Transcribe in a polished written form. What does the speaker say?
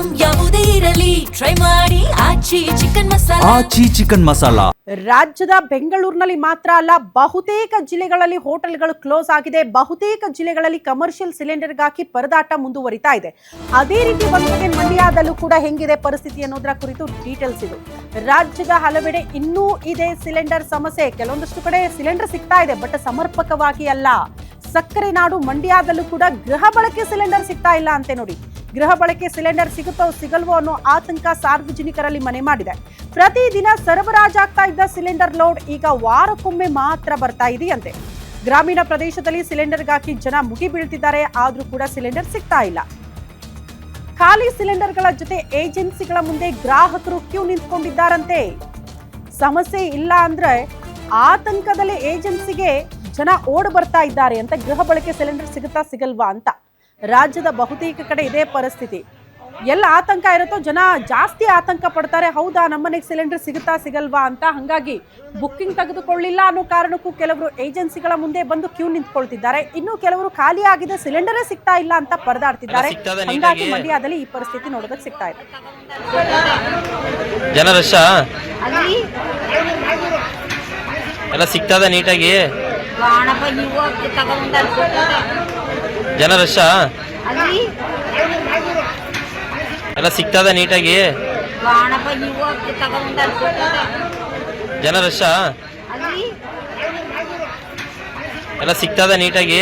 Item ಯಾವುದೇ ಇರಲಿ try ಮಾಡಿ ಆಚಿ ಚಿಕನ್ ಮಸಾಲಾ. ರಾಜ್ಯದ ಬೆಂಗಳೂರಿನಲ್ಲಿ ಮಾತ್ರ ಅಲ್ಲ, ಬಹುತೇಕ ಜಿಲ್ಲೆಗಳಲ್ಲಿ ಹೋಟೆಲ್ಗಳು ಕ್ಲೋಸ್ ಆಗಿದೆ. ಬಹುತೇಕ ಜಿಲ್ಲೆಗಳಲ್ಲಿ ಕಮರ್ಷಿಯಲ್ ಸಿಲಿಂಡರ್ಗಾಗಿ ಪರದಾಟ ಮುಂದುವರಿತಾ ಇದೆ. ಅದೇ ರೀತಿ ಬಂದರೆ ಮಂಡ್ಯದಲ್ಲೂ ಕೂಡ ಹೆಂಗಿದೆ ಪರಿಸ್ಥಿತಿ ಅನ್ನೋದರ ಕುರಿತು ಡೀಟೇಲ್ಸ್ ಇದು. ರಾಜ್ಯದ ಹಲವೆಡೆ ಇನ್ನೂ ಇದೆ ಸಿಲಿಂಡರ್ ಸಮಸ್ಯೆ. ಕೆಲವೊಂದಷ್ಟು ಕಡೆ ಸಿಲಿಂಡರ್ ಸಿಗ್ತಾ ಇದೆ, ಬಟ್ ಸಮರ್ಪಕವಾಗಿ ಅಲ್ಲ. ಸಕ್ಕರೆ ನಾಡು ಮಂಡ್ಯದಲ್ಲೂ ಕೂಡ ಗೃಹ ಬಳಕೆ ಸಿಲಿಂಡರ್ ಸಿಗ್ತಾ ಇಲ್ಲ ಅಂತೆ ನೋಡಿ. ಗೃಹ ಬಳಕೆ ಸಿಲಿಂಡರ್ ಸಿಗುತ್ತೋ ಸಿಗಲ್ವೋ ಅನ್ನೋ ಆತಂಕ ಸಾರ್ವಜನಿಕರಲ್ಲಿ ಮನೆ ಮಾಡಿದೆ. ಪ್ರತಿದಿನ ಸರಬರಾಜಾಗ್ತಾ ಇದ್ದ ಸಿಲಿಂಡರ್ ಲೋಡ್ ಈಗ ವಾರಕ್ಕೊಮ್ಮೆ ಮಾತ್ರ ಬರ್ತಾ ಇದೆಯಂತೆ. ಗ್ರಾಮೀಣ ಪ್ರದೇಶದಲ್ಲಿ ಸಿಲಿಂಡರ್ಗಾಗಿ ಜನ ಮುಗಿ ಬೀಳ್ತಿದ್ದಾರೆ, ಆದ್ರೂ ಕೂಡ ಸಿಲಿಂಡರ್ ಸಿಗ್ತಾ ಇಲ್ಲ. ಖಾಲಿ ಸಿಲಿಂಡರ್ಗಳ ಜೊತೆ ಏಜೆನ್ಸಿಗಳ ಮುಂದೆ ಗ್ರಾಹಕರು ಕ್ಯೂ ನಿಂತ್ಕೊಂಡಿದ್ದಾರಂತೆ. ಸಮಸ್ಯೆ ಇಲ್ಲ ಅಂದ್ರೆ ಆತಂಕದಲ್ಲಿ ಏಜೆನ್ಸಿಗೆ ಜನ ಓಡ್ ಬರ್ತಾ ಇದ್ದಾರೆ ಅಂತ. ಗೃಹ ಬಳಕೆ ಸಿಲಿಂಡರ್ ಸಿಗುತ್ತಾ ಸಿಗಲ್ವಾ ಅಂತ ರಾಜ್ಯದ ಬಹುತೇಕ ಕಡೆ ಇದೇ ಪರಿಸ್ಥಿತಿ. ಎಲ್ಲ ಆತಂಕ ಇರುತ್ತೋ ಜನ ಜಾಸ್ತಿ ಆತಂಕ ಪಡ್ತಾರೆ. ಹೌದಾ, ನಮ್ಮನೆಗೆ ಸಿಲಿಂಡರ್ ಸಿಗುತ್ತಾ ಸಿಗಲ್ವಾ ಅಂತ. ಹಂಗಾಗಿ ಬುಕ್ಕಿಂಗ್ ತೆಗೆದುಕೊಳ್ಳಿಲ್ಲ ಅನ್ನೋ ಕಾರಣಕ್ಕೂ ಕೆಲವರು ಏಜೆನ್ಸಿಗಳ ಮುಂದೆ ಬಂದು ಕ್ಯೂ ನಿಂತ್ಕೊಳ್ತಿದ್ದಾರೆ. ಇನ್ನು ಕೆಲವರು ಖಾಲಿ ಆಗಿದೆ, ಸಿಲಿಂಡರೇ ಸಿಗ್ತಾ ಇಲ್ಲ ಅಂತ ಪರದಾಡ್ತಿದ್ದಾರೆ. ಹಂಗಾಗಿ ಮಂಡ್ಯದಲ್ಲಿ ಈ ಪರಿಸ್ಥಿತಿ ನೋಡೋದಕ್ಕೆ ಸಿಗ್ತಾ ಇದೆ. ಎಲ್ಲ ಸಿಗ್ತದ ನೀಟಾಗಿ ಜನ ರಶ ಎಲ್ಲ ಸಿಗ್ತದ ನೀಟಾಗಿ ಜನ ರಶ ಎಲ್ಲ ಸಿಗ್ತದ ನೀಟಾಗಿ